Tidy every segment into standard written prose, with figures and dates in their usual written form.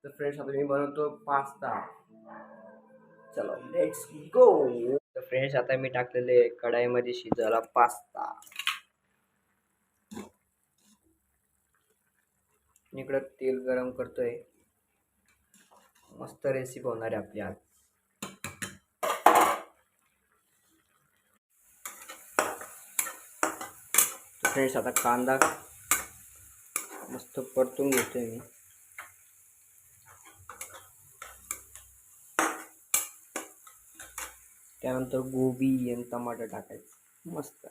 तर फ्रेंड्स आता मी बनवतो पास्ता. चलो लेट्स गो. तर फ्रेंड्स आता मी टाकलेले कढाईमध्ये शिजायला पास्ता. इकडं तेल गरम करतोय. मस्त रेसिपी होणार आहे आपली आज. फ्रेंड्स आता कांदा मस्त परतून घेतोय मी. त्यानंतर गोबी आणि टमाटर टाकायचं. मस्त.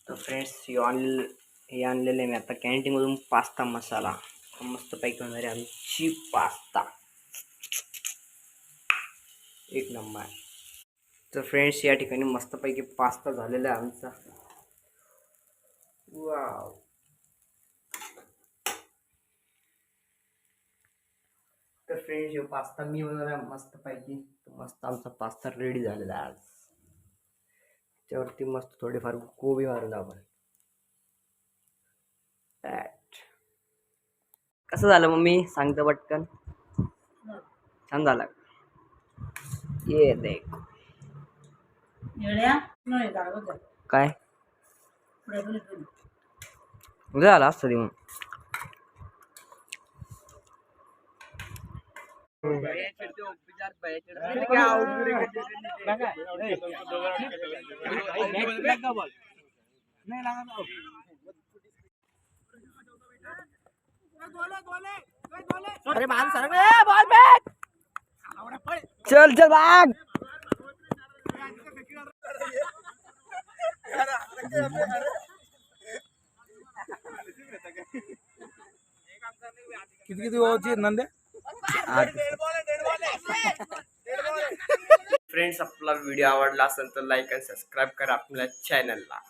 तर फ्रेंड्स हे आणलेले मी आता कॅन्टीनमधून पास्ता मसाला. मस्त पैकी होणार आहे आमची पास्ता. एक नंबर. तर फ्रेंड्स या ठिकाणी मस्तपैकी पास्ता झालेला आहे आमचा. वाव. तर फ्रेंड्स हे पास्ता मी बनवला मस्तपैकी. मस्त आमचा पास्ता रेडी झालेला आहे आज. त्यावरती मस्त थोडेफार गोबी मारून आपण. कसं झालं मम्मी सांगतं पटकन. छान झालं. ये देख काय उद्या आला असतं मग. अरे मान सर बॉल फेक. चल चल भाग. किती ओव्हरची नंदे. फ्रेंड्स आपला व्हिडिओ आवडला असेल तर लाईक आणि सबस्क्राईब करा आपल्या चॅनलला.